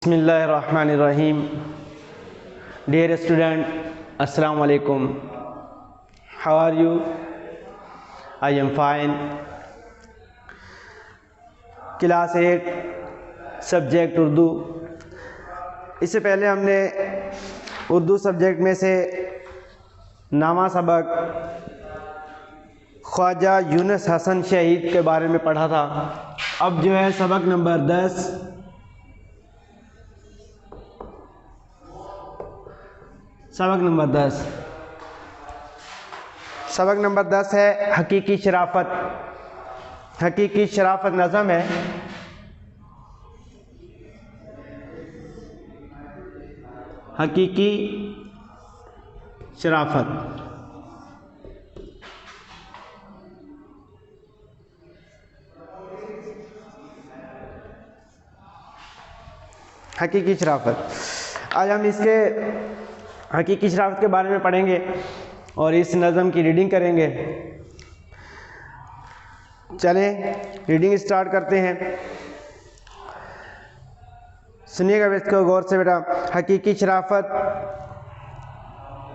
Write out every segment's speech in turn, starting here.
बिस्मिल्लाहिर्रहमानिर्रहीम। Dear student, अस्सलाम वालेकुम। How are you? I am fine. Class 8 subject Urdu. इससे पहले हमने उर्दू सब्जेक्ट में से नामा सबक ख्वाजा यूनुस हसन शहीद के बारे में पढ़ा था। अब जो है सबक नंबर 10 सबक नंबर 10 है हकीकी शराफत। हकीकी शराफत नज़म है। हकीकी शराफत। हकीकी शराफत। आज हम इसके हकीकी शराफत के बारे में पढ़ेंगे और इस नज़म की रीडिंग करेंगे। चलें रीडिंग स्टार्ट करते हैं। सुनिएगा इसको गौर से बेटा। हकीकी शराफत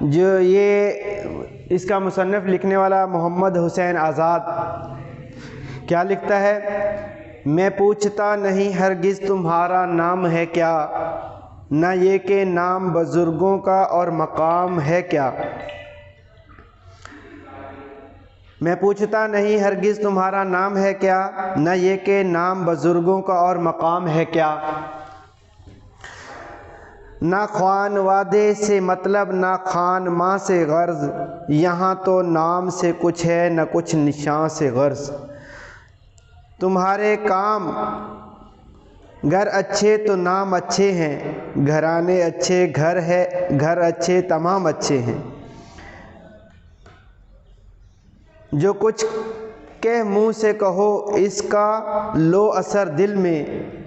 जो ये इसका मुसन्निफ लिखने वाला मोहम्मद हुसैन आज़ाद क्या लिखता है? मैं पूछता नहीं हरगिज़ तुम्हारा नाम है क्या, ना ये कि नाम बुज़ुर्गों का और मकाम है क्या। मैं पूछता नहीं हरगिज़ तुम्हारा नाम है क्या, ना ये कि नाम बुज़ुर्गों का और मकाम है क्या। ना ख्वान वादे से मतलब ना खान माँ से गर्ज, यहाँ तो नाम से कुछ है न कुछ निशान से गर्ज। तुम्हारे काम घर अच्छे तो नाम अच्छे हैं, घराने अच्छे घर है घर अच्छे तमाम अच्छे हैं। जो कुछ कह मुँह से कहो इसका लो असर दिल में,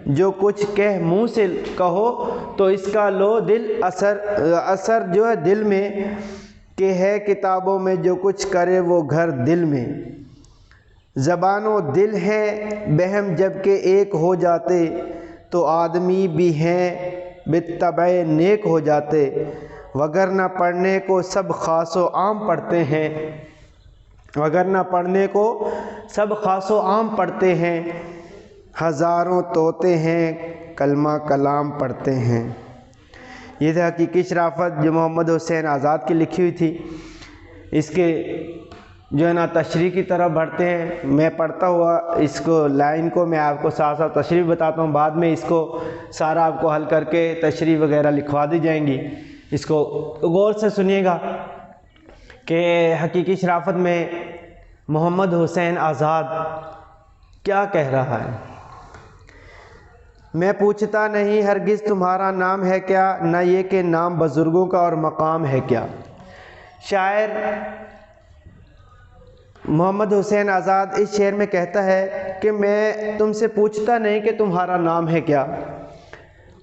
जो कुछ कह मुँह से कहो तो इसका लो दिल असर जो है दिल में, कि है किताबों में जो कुछ करे वो घर दिल में। ज़बानो दिल है बहम जबकि एक हो जाते, तो आदमी भी हैं बित्तबे नेक हो जाते। वगरना पढ़ने को सब खासो आम पढ़ते हैं, वगरना पढ़ने को सब खासो आम पढ़ते हैं। हज़ारों तोते हैं कलमा कलाम पढ़ते हैं। ये था हकीकी शराफत जो मोहम्मद हुसैन आज़ाद की लिखी हुई थी। इसके जो है ना तशरीह की तरफ बढ़ते हैं। मैं पढ़ता हुआ इसको लाइन को मैं आपको साथ साथ तशरीह बताता हूँ। बाद में इसको सारा आपको हल करके तशरीह वगैरह लिखवा दी जाएंगी। इसको गौर से सुनिएगा कि हकीकी शराफत में मोहम्मद हुसैन आज़ाद क्या कह रहा है। मैं पूछता नहीं हरगिज़ तुम्हारा नाम है क्या, न ये कि नाम बुज़ुर्गों का और मकाम है क्या। शायर मोहम्मद हुसैन आज़ाद इस शेर में कहता है कि मैं तुमसे पूछता नहीं कि तुम्हारा नाम है क्या,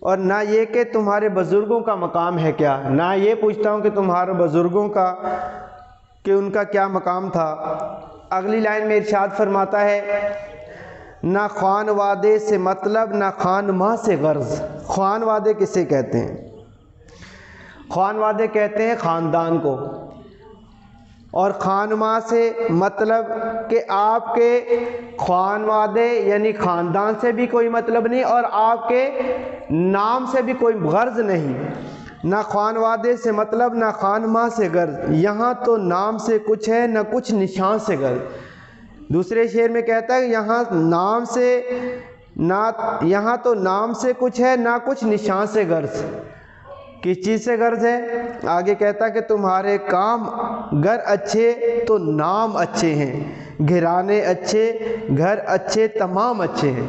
और ना ये कि तुम्हारे बुज़ुर्गों का मकाम है क्या। ना ये पूछता हूँ कि तुम्हारे बुज़ुर्गों का कि उनका क्या मकाम था। अगली लाइन में इरशाद फरमाता है ना ख्वान वादे से मतलब ना खान माँ से गर्ज। ख्वान वादे किसे कहते हैं? ख्वान वादे कहते हैं ख़ानदान को, और खानमा से मतलब कि आपके ख़ानवादे यानी ख़ानदान से भी कोई मतलब नहीं और आपके नाम से भी कोई गर्ज नहीं। ना ख़ानवादे से मतलब ना खानमा से गर्ज, यहाँ तो नाम से कुछ है न कुछ निशान से गर्ज। दूसरे शेर में कहता है यहाँ नाम से ना, यहाँ तो नाम से कुछ है ना कुछ निशान से गर्ज। किस चीज़ से गर्ज है? आगे कहता है कि तुम्हारे काम घर अच्छे तो नाम अच्छे हैं, घराने अच्छे घर अच्छे तमाम अच्छे हैं।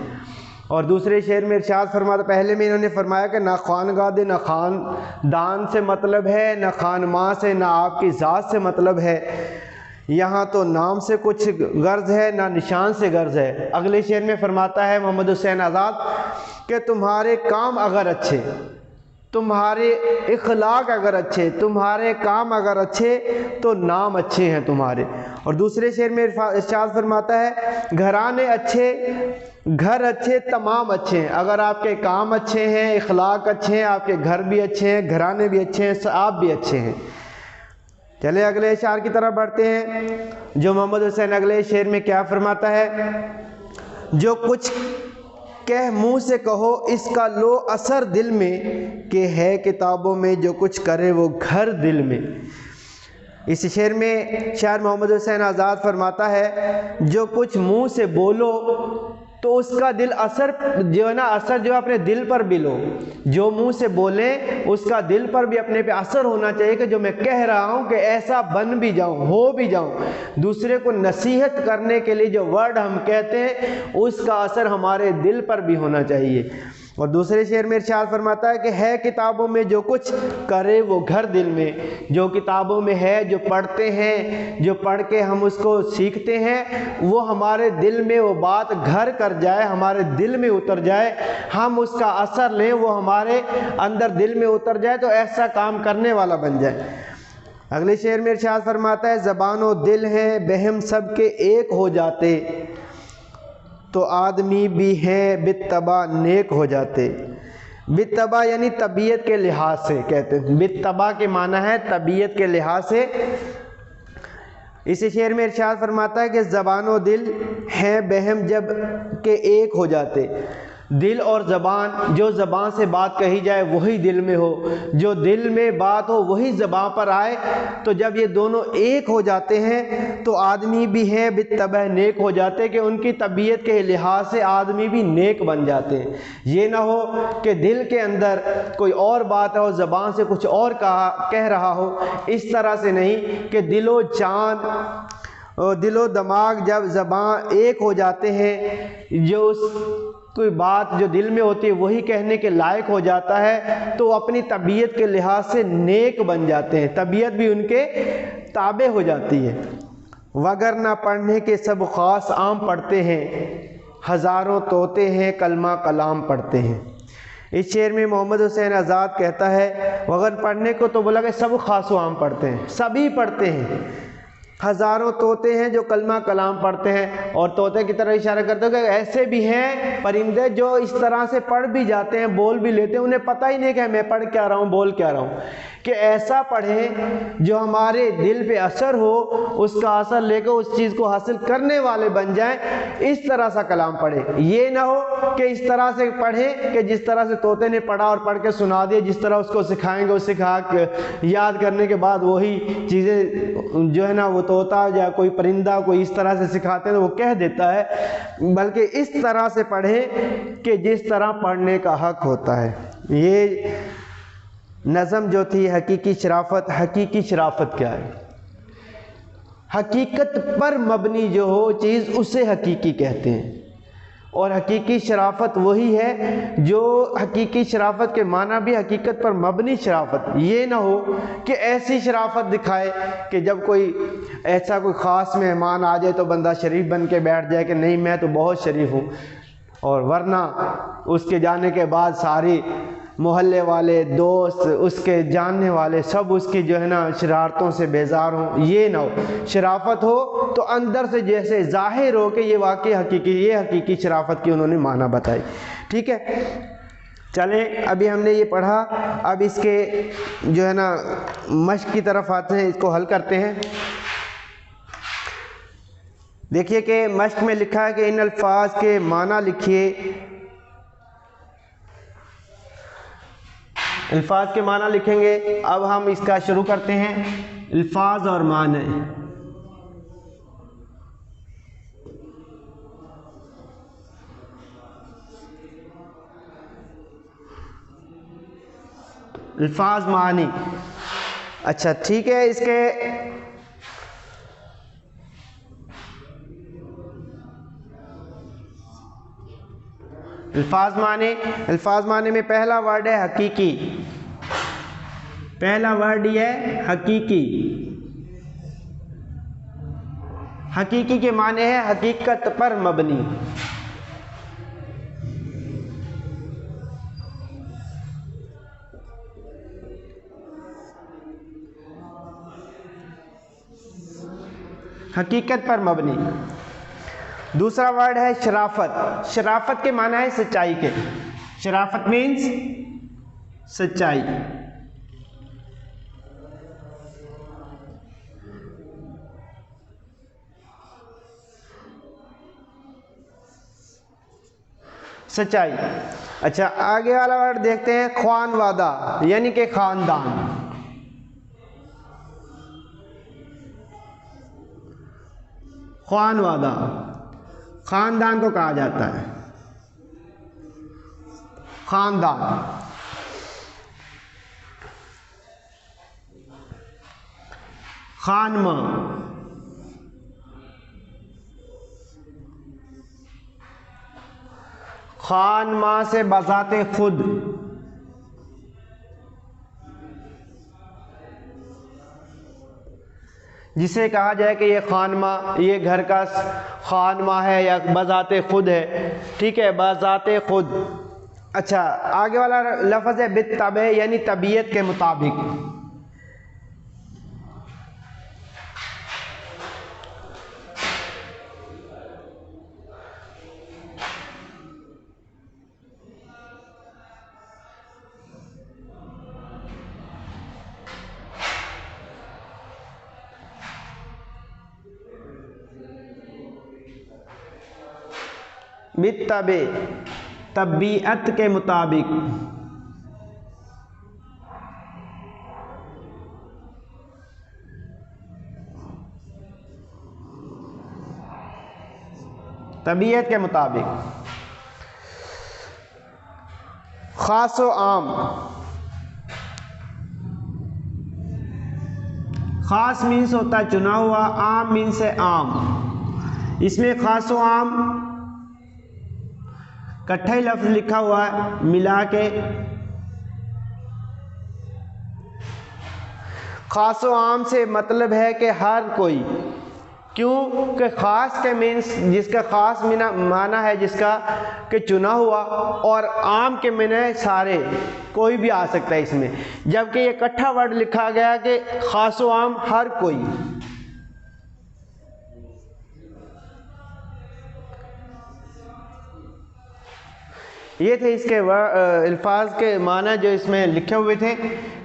और दूसरे शेर में इरशाद फरमाता, पहले में इन्होंने फरमाया कि ना खानगादे ना खानदान से मतलब है, ना खान माँ से, ना आपकी ज़ात से मतलब है। यहाँ तो नाम से कुछ गर्ज है ना निशान से गर्ज है। अगले शेर में फरमाता है मोहम्मद हुसैन आज़ाद कि तुम्हारे काम अगर अच्छे, तुम्हारे इखलाक अगर अच्छे, तुम्हारे काम अगर अच्छे, तो नाम अच्छे हैं तुम्हारे। और दूसरे शेर में इरशाद फरमाता है, घराने अच्छे, घर अच्छे, तमाम अच्छे हैं। अगर आपके काम अच्छे हैं, इखलाक अच्छे हैं, आपके घर भी अच्छे हैं, घराने भी अच्छे हैं, आप भी अच्छे हैं। चले अगले शेर की तरफ बढ़ते हैं, जो मोहम्मद हुसैन अगले शेर में क्या फरमाता है, जो कुछ कह मुँह से कहो इसका लो असर दिल में, कि है किताबों में जो कुछ करे वो घर दिल में। इस शेर में शायर मोहम्मद हुसैन आज़ाद फरमाता है, जो कुछ मुंह से बोलो तो उसका दिल असर जो है ना, असर जो अपने दिल पर भी लो। जो मुंह से बोले उसका दिल पर भी अपने पे असर होना चाहिए कि जो मैं कह रहा हूँ कि ऐसा बन भी जाऊँ, हो भी जाऊँ। दूसरे को नसीहत करने के लिए जो वर्ड हम कहते हैं उसका असर हमारे दिल पर भी होना चाहिए। और दूसरे शेर में इरशाद फरमाता है कि है किताबों में जो कुछ करे वो घर दिल में। जो किताबों में है, जो पढ़ते हैं, जो पढ़ के हम उसको सीखते हैं, वो हमारे दिल में वो बात घर कर जाए, हमारे दिल में उतर जाए, हम उसका असर लें, वो हमारे अंदर दिल में उतर जाए, तो ऐसा काम करने वाला बन जाए। अगले शेर में इरशाद फरमाता है, ज़बानो दिल है बहम सब के एक हो जाते, तो आदमी भी हैं बित्तबा नेक हो जाते। बित्तबा यानी तबीयत के लिहाज से कहते हैं, बित्तबा के माना है तबीयत के लिहाज से। इसी शेर में इरशाद फरमाता है कि ज़बानो दिल हैं बहम जब के एक हो जाते। दिल और ज़बान, जो ज़बान से बात कही जाए वही दिल में हो, जो दिल में बात हो वही ज़बान पर आए, तो जब ये दोनों एक हो जाते हैं तो आदमी भी हैं बित्तबा नेक हो जाते, कि उनकी तबीयत के लिहाज से आदमी भी नेक बन जाते हैं। ये ना हो कि दिल के अंदर कोई और बात हो, ज़बान से कुछ और कह रहा हो, इस तरह से नहीं कि दिलो चाँद और दिलो दिमाग जब ज़बान एक हो जाते हैं, जो उस कोई बात जो दिल में होती है वही कहने के लायक हो जाता है, तो अपनी तबीयत के लिहाज से नेक बन जाते हैं, तबीयत भी उनके ताबे हो जाती है। वगर ना पढ़ने के सब ख़ास आम पढ़ते हैं, हज़ारों तोते हैं कलमा कलाम पढ़ते हैं। इस शेर में मोहम्मद हुसैन आज़ाद कहता है, वगर पढ़ने को तो बोला कि सब ख़ास आम पढ़ते हैं, सभी पढ़ते हैं। हज़ारों तोते हैं जो कलमा कलाम पढ़ते हैं, और तोते की तरह इशारा करते हैं कि ऐसे भी हैं परिंदे जो इस तरह से पढ़ भी जाते हैं, बोल भी लेते हैं, उन्हें पता ही नहीं कि मैं पढ़ क्या रहा हूँ, बोल क्या रहा हूँ। कि ऐसा पढ़ें जो हमारे दिल पे असर हो, उसका असर लेकर उस चीज़ को हासिल करने वाले बन जाएं, इस तरह सा कलाम पढ़े। ये ना हो कि इस तरह से पढ़ें कि जिस तरह से तोते ने पढ़ा और पढ़ के सुना दिया, जिस तरह उसको सिखाएंगे, उस सिखा के याद करने के बाद वही चीज़ें जो है ना वो तोता या कोई परिंदा कोई इस तरह से सिखाते हैं तो वो कह देता है। बल्कि इस तरह से पढ़ें कि जिस तरह पढ़ने का हक होता है। ये नज़म जो थी हकीकी शराफत। हकीकी शराफत क्या है? हकीकत पर मबनी जो हो चीज़ उसे हकीकी कहते हैं, और हकीकी शराफत वही है जो हकीकी शराफत के माना भी हकीकत पर मबनी शराफत। ये ना हो कि ऐसी शराफत दिखाए कि जब कोई ऐसा कोई ख़ास मेहमान आ जाए तो बंदा शरीफ बन के बैठ जाए कि नहीं मैं तो बहुत शरीफ हूँ, और वरना उसके जाने के बाद सारी मोहल्ले वाले, दोस्त, उसके जानने वाले सब उसकी जो है ना शरारतों से बेजार हों। ये ना हो। शराफत हो तो अंदर से जैसे जाहिर हो कि ये वाकई हकीकी, ये हकीकी शराफत की उन्होंने माना बताई। ठीक है, चलें अभी हमने ये पढ़ा, अब इसके जो है ना मश्क की तरफ आते हैं, इसको हल करते हैं। देखिए कि मश्क में लिखा है कि इन अल्फाज के माना लिखिए। अल्फाज के माना लिखेंगे। अब हम इसका शुरू करते हैं, अल्फाज और माने। अल्फाज मानी। अच्छा ठीक है, इसके अल्फाज माने। अल्फाज माने में पहला वर्ड है हकीकी। पहला वर्ड ये है हकीकी। हकीकी के माने है हकीकत पर मबनी। हकीकत पर मबनी। दूसरा वर्ड है शराफत। शराफत के माना है सच्चाई के। शराफत मीन्स सच्चाई। सच्चाई। अच्छा, आगे वाला वर्ड देखते हैं ख्वानवादा, यानी कि खानदान। ख्वानवादा खानदान को कहा जाता है। खानदान। खानमा, खानमा से बजाते खुद। जिसे कहा जाए कि ये खानमा, ये घर का खानमा है या बजाते खुद है, ठीक है, बजाते खुद। अच्छा, आगे वाला लफ्ज़ है बित्तबे, यानी तबीयत के मुताबिक। बित्तबे, तबीयत के मुताबिक। तबीयत के मुताबिक। खास व आम। खास मीन्स होता है चुना हुआ, आम मीन्स है आम। इसमें खास व आम इकट्ठा ही लफ्ज़ लिखा हुआ है मिला के। खास व आम से मतलब है कि हर कोई। क्यों कि खास के मीन्स जिसका खास माना है जिसका कि चुना हुआ, और आम के माने सारे, कोई भी आ सकता है इसमें। जबकि ये इकट्ठा वर्ड लिखा गया कि खास व आम हर कोई। ये थे इसके अल्फाज के माना जो इसमें लिखे हुए थे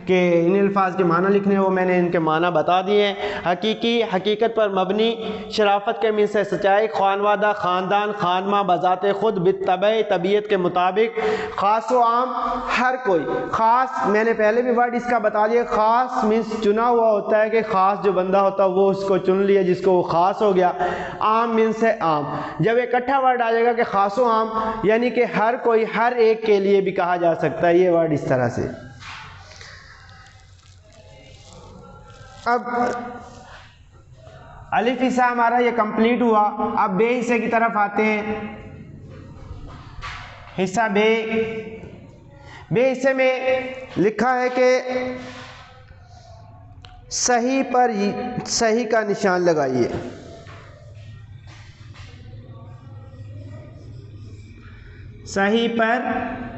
कि इन अल्फाज के माना लिखने, वो मैंने इनके माना बता दिए हैं। हकीकी, हकीकत पर मबनी। शराफत के मीन से सच्चाई। खानवादा, ख़ानदान। खानमा, बजाते खुद। बित्तबे, तबीयत के मुताबिक। ख़ास व आम, हर कोई। ख़ास मैंने पहले भी वर्ड इसका बता दिया। ख़ास मीन्स चुना हुआ होता है कि ख़ास जो बंदा होता है वो उसको चुन लिया, जिसको वो ख़ास हो गया। आम मीन्स है आम। जब इकट्ठा वर्ड आ जाएगा कि ख़ास व आम, यानी कि हर कोई, हर एक के लिए भी कहा जा सकता है। ये वर्ड इस तरह से। अब अलिफ हिस्सा हमारा ये कंप्लीट हुआ। अब बे हिस्से की तरफ आते हैं। हिस्सा बे। बे हिस्से में लिखा है कि सही पर सही का निशान लगाइए। सही पर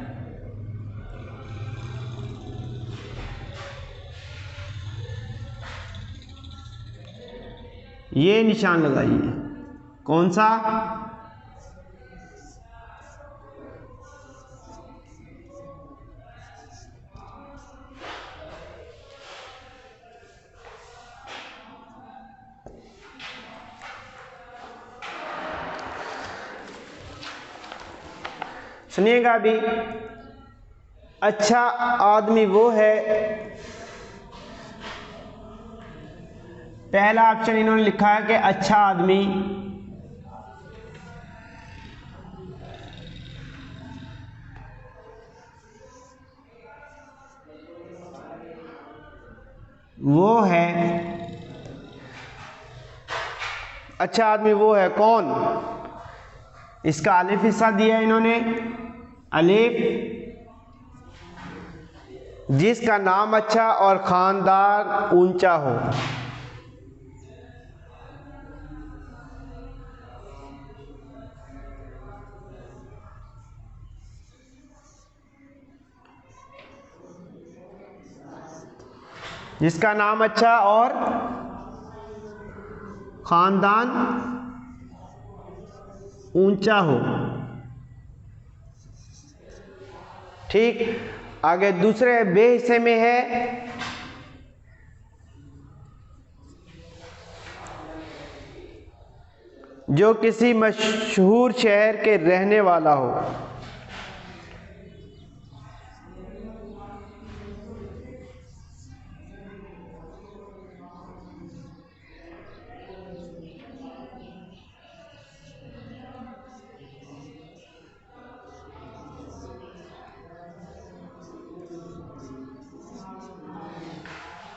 ये निशान लगाइए। कौन सा? सुनिएगा अभी। अच्छा आदमी वो है, पहला ऑप्शन इन्होंने लिखा है कि अच्छा आदमी वो है। अच्छा आदमी वो है कौन? इसका अलिफ हिस्सा दिया है इन्होंने। अलिफ, जिसका नाम अच्छा और खानदान ऊंचा हो। जिसका नाम अच्छा और ख़ानदान ऊंचा हो। ठीक, आगे दूसरे बे हिस्से में है जो किसी मशहूर शहर के रहने वाला हो।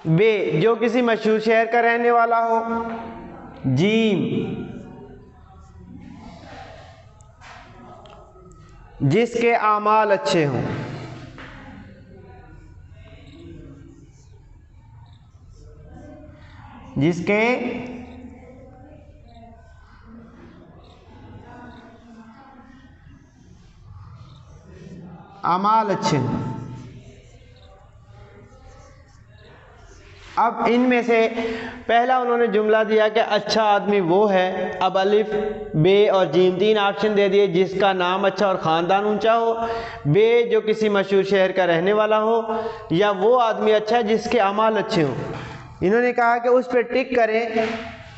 बे, जो किसी मशहूर शहर का रहने वाला हो। जीम, जिसके आमाल अच्छे हों। जिसके आमाल अच्छे हों। अब इनमें से पहला उन्होंने जुमला दिया कि अच्छा आदमी वो है। अब अलिफ, बे और जीम, तीन ऑप्शन दे दिए, जिसका नाम अच्छा और ख़ानदान ऊंचा हो, बे जो किसी मशहूर शहर का रहने वाला हो, या वो आदमी अच्छा है जिसके अमाल अच्छे हों। इन्होंने कहा कि उस पर टिक करें।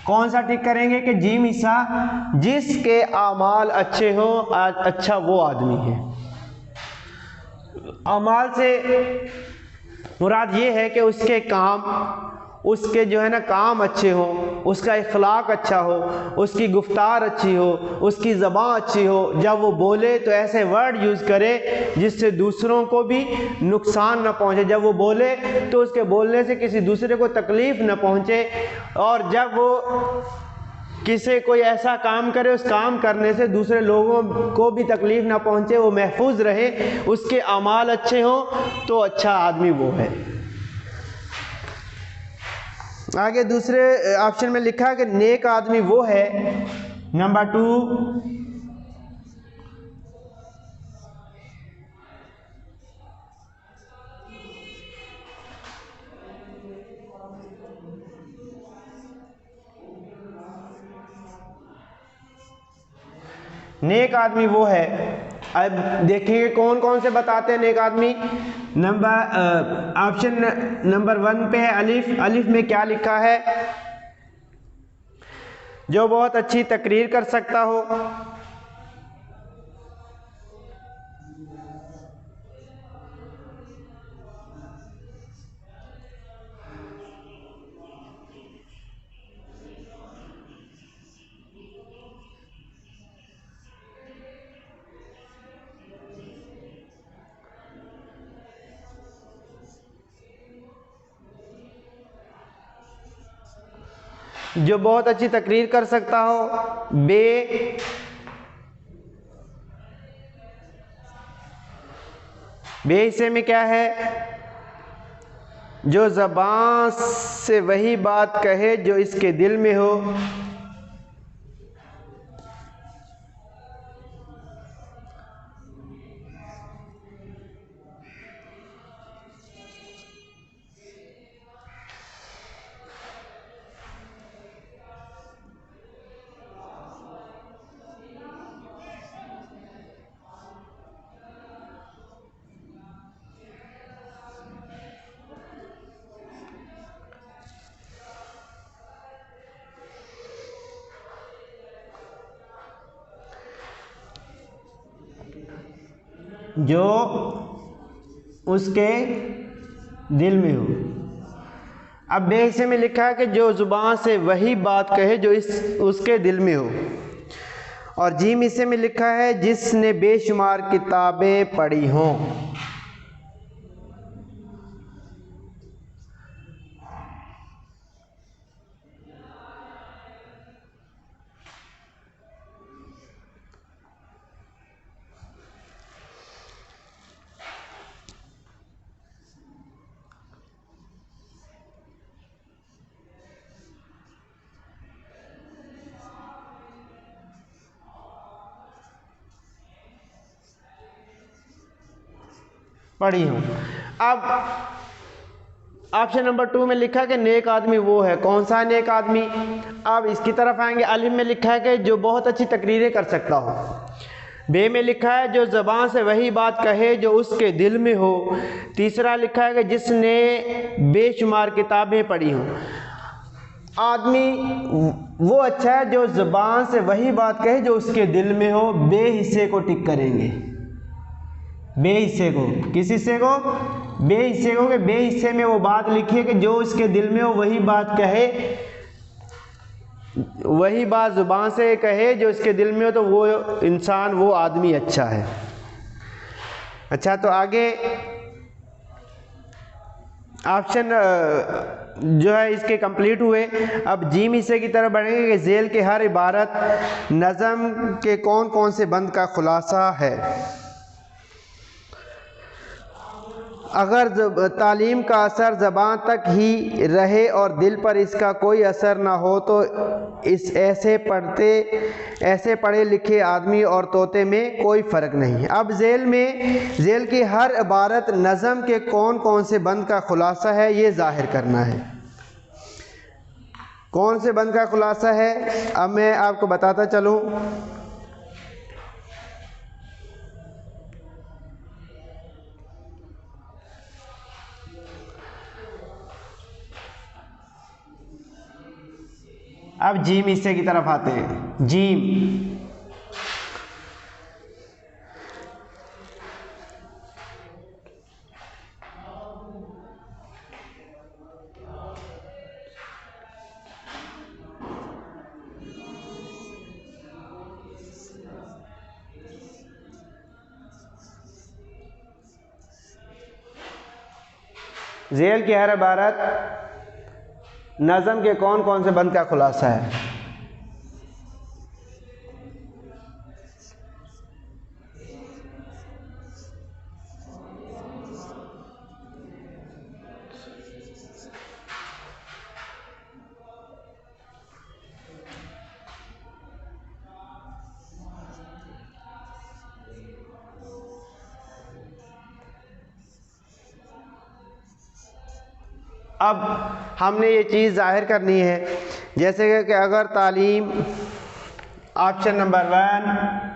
कौन सा टिक करेंगे? कि जीम हिस्सा, जिसके अमाल अच्छे हों, अच्छा वो आदमी है। अमाल से मुराद ये है कि उसके काम, उसके जो है ना काम अच्छे हो, उसका इखलाक अच्छा हो, उसकी गुफ्तार अच्छी हो, उसकी ज़बान अच्छी हो। जब वो बोले तो ऐसे वर्ड यूज़ करे जिससे दूसरों को भी नुकसान न पहुँचे। जब वो बोले तो उसके बोलने से किसी दूसरे को तकलीफ़ न पहुँचे। और जब वो किसी कोई ऐसा काम करे, उस काम करने से दूसरे लोगों को भी तकलीफ़ ना पहुँचे, वो महफूज रहे, उसके अमाल अच्छे हों, तो अच्छा आदमी वो है। आगे दूसरे ऑप्शन में लिखा कि नेक आदमी वो है। नंबर 2, नेक आदमी वो है। अब देखिए कौन कौन से बताते हैं नेक आदमी। ऑप्शन नंबर 1 पे है अलिफ। अलिफ में क्या लिखा है? जो बहुत अच्छी तकरीर कर सकता हो, जो बहुत अच्छी तकरीर कर सकता हो। बे, बे हिस्से में क्या है? जो ज़बान से वही बात कहे जो इसके दिल में हो। जो उसके दिल में हो। अब बे हिस्से में लिखा है कि जो ज़ुबान से वही बात कहे जो उसके दिल में हो। और जीम हिस्से में लिखा है जिसने बेशुमार किताबें पढ़ी हों। पढ़ी हूँ। अब ऑप्शन नंबर 2 में लिखा है कि नेक आदमी वो है। कौन सा नेक आदमी? अब इसकी तरफ आएंगे। अलिफ में लिखा है कि जो बहुत अच्छी तकरीरें कर सकता हो। बे में लिखा है जो ज़बान से वही बात कहे जो उसके दिल में हो। तीसरा लिखा है कि जिसने बेशुमार किताबें पढ़ी हों। आदमी वो अच्छा है जो ज़बान से वही बात कहे जो उसके दिल में हो। बे हिस्से को टिक करेंगे। बे हिस्से को, किस हिस्से को? बे हिस्से को। कि बे हिस्से में वो बात लिखी है कि जो उसके दिल में हो वही बात कहे, वही बात ज़ुबान से कहे जो उसके दिल में हो, तो वो इंसान, वो आदमी अच्छा है। अच्छा, तो आगे ऑप्शन जो है इसके कंप्लीट हुए। अब जीम हिस्से की तरफ बढ़ेंगे कि झेल के हर इबारत नज़म के कौन कौन से बंद का खुलासा है। अगर तालीम का असर ज़बान तक ही रहे और दिल पर इसका कोई असर ना हो तो इस ऐसे पढ़े लिखे आदमी और तोते में कोई फ़र्क नहीं। अब झेल की हर इबारत नज़म के कौन कौन से बंद का खुलासा है, ये ज़ाहिर करना है। कौन से बंद का खुलासा है, अब मैं आपको बताता चलूँ। अब जीम हिस्से की तरफ आते हैं। जीम, झेल की हर इबारत नज़म के कौन कौन से बंद का खुलासा है। अब हमने ये चीज़ ज़ाहिर करनी है, जैसे कि अगर तालीम, ऑप्शन नंबर 1,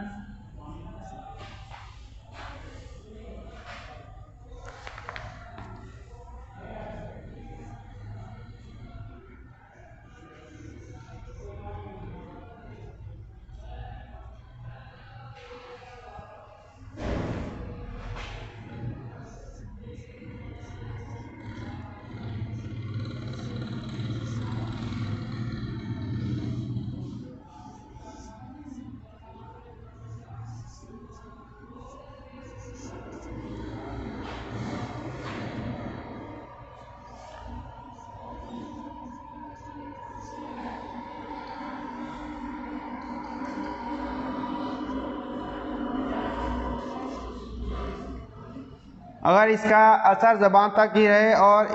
अगर इसका असर ज़बान तक ही रहे और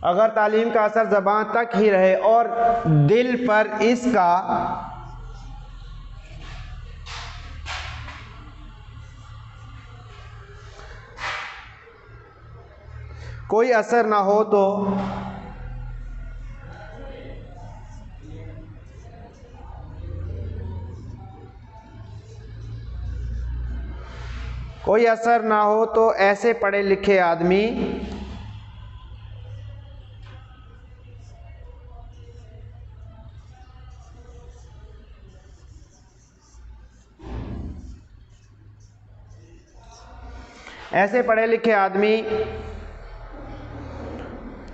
अगर तालीम का असर ज़बान तक ही रहे और दिल पर इसका कोई असर ना हो तो कोई असर ना हो तो ऐसे पढ़े लिखे आदमी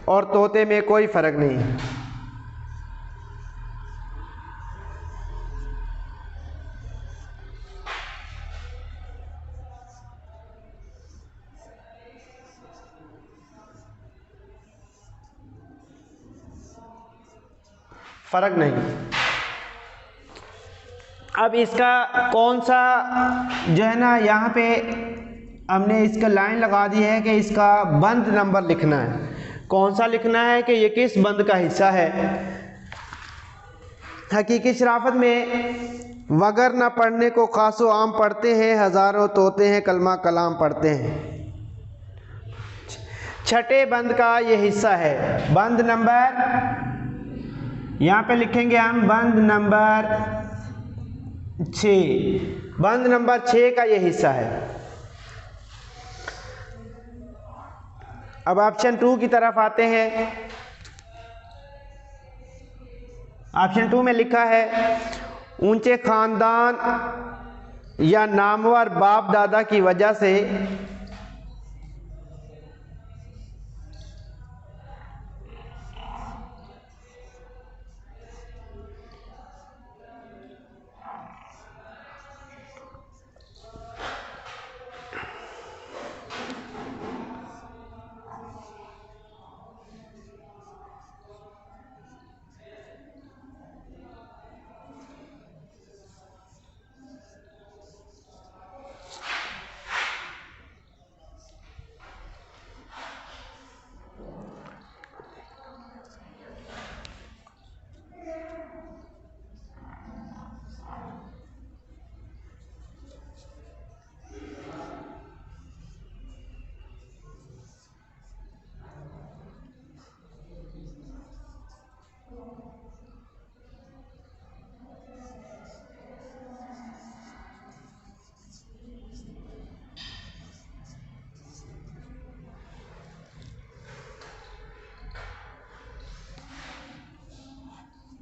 और तोते में कोई फ़र्क नहीं। फ़र्क नहीं। अब इसका कौन सा जो है ना, यहाँ पे हमने इसका लाइन लगा दी है कि इसका बंद नंबर लिखना है। कौन सा लिखना है कि ये किस बंद का हिस्सा है। हकीकी शराफत में वगर न पढ़ने को खासो आम पढ़ते हैं, हज़ारों तोते हैं कलमा कलाम पढ़ते हैं। छठे बंद का ये हिस्सा है। बंद नंबर, यहाँ पे लिखेंगे हम बंद नंबर 6, बंद नंबर 6 का ये हिस्सा है। अब ऑप्शन 2 की तरफ आते हैं। ऑप्शन 2 में लिखा है ऊंचे खानदान या नामवर बाप दादा की वजह से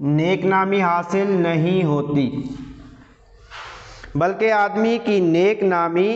नेकनामी हासिल नहीं होती, बल्कि आदमी की नेकनामी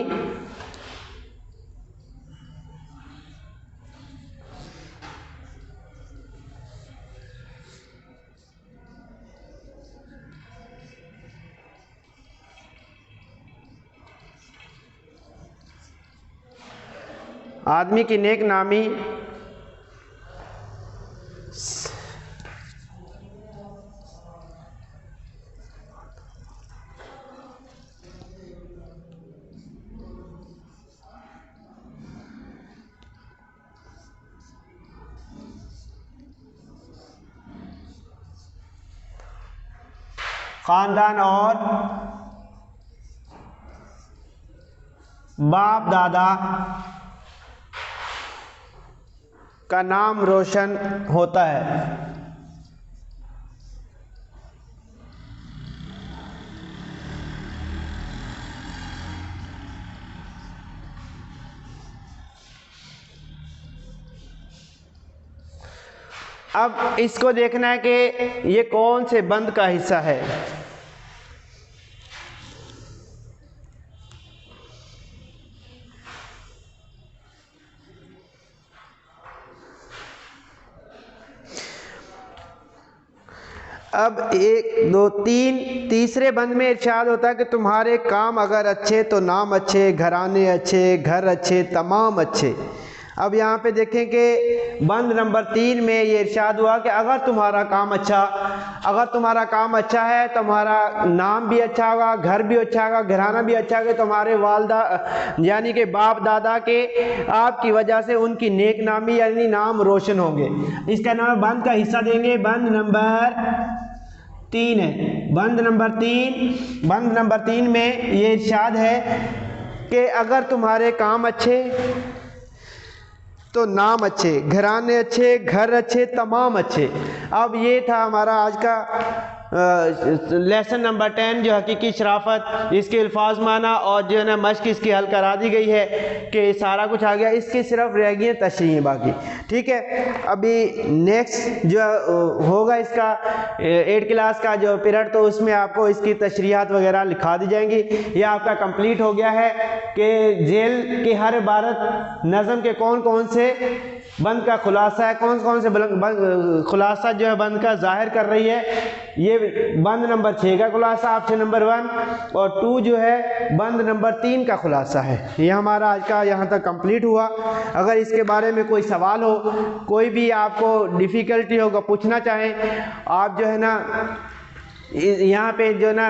खानदान और बाप दादा का नाम रोशन होता है। अब इसको देखना है कि ये कौन से बंद का हिस्सा है। अब 1 2 3 तीसरे बंद में इरशाद होता है कि तुम्हारे काम अगर अच्छे तो नाम अच्छे, घराने अच्छे, घर अच्छे, तमाम अच्छे। अब यहाँ पे देखें कि बंद नंबर 3 में ये इरशाद हुआ कि अगर तुम्हारा काम अच्छा है, तुम्हारा नाम भी अच्छा होगा, घर भी अच्छा होगा, घराना भी अच्छा होगा, तुम्हारे वालदा यानी कि बाप दादा के आपकी वजह से उनकी नेक नामी यानी नाम रोशन होंगे। इसका नाम बंद का हिस्सा देंगे, बंद नंबर 3 है। बंद नंबर 3 में ये इरशाद है कि अगर तुम्हारे काम अच्छे तो नाम अच्छे, घराने अच्छे, घर अच्छे, तमाम अच्छे। अब ये था हमारा आज का लेसन नंबर 10 जो हकीकी शराफत, इसके अल्फाज माना और जो है ना मश्क इसकी हल करा दी गई है कि सारा कुछ आ गया। इसकी सिर्फ रह गई है तशरीह बाकी, ठीक है। अभी नेक्स्ट जो होगा इसका 8 क्लास का जो पीरियड, तो उसमें आपको इसकी तशरीहात वगैरह लिखा दी जाएंगी। यह आपका कंप्लीट हो गया है कि जेल की हर इबारत नज़म के कौन कौन से बंद का खुलासा है, कौन कौन से खुलासा जो है बंद का जाहिर कर रही है। ये बंद नंबर 6 का खुलासा ऑप्शन नंबर 1 और 2 जो है बंद नंबर 3 का खुलासा है। ये हमारा आज का यहाँ तक कंप्लीट हुआ। अगर इसके बारे में कोई सवाल हो, कोई भी आपको डिफ़िकल्टी होगा पूछना चाहें, आप जो है ना यहाँ पे जो ना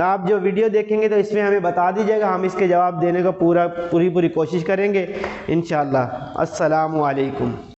आप जो वीडियो देखेंगे तो इसमें हमें बता दीजिएगा, हम इसके जवाब देने का पूरी कोशिश करेंगे इंशाअल्लाह। अस्सलामु अलैकुम।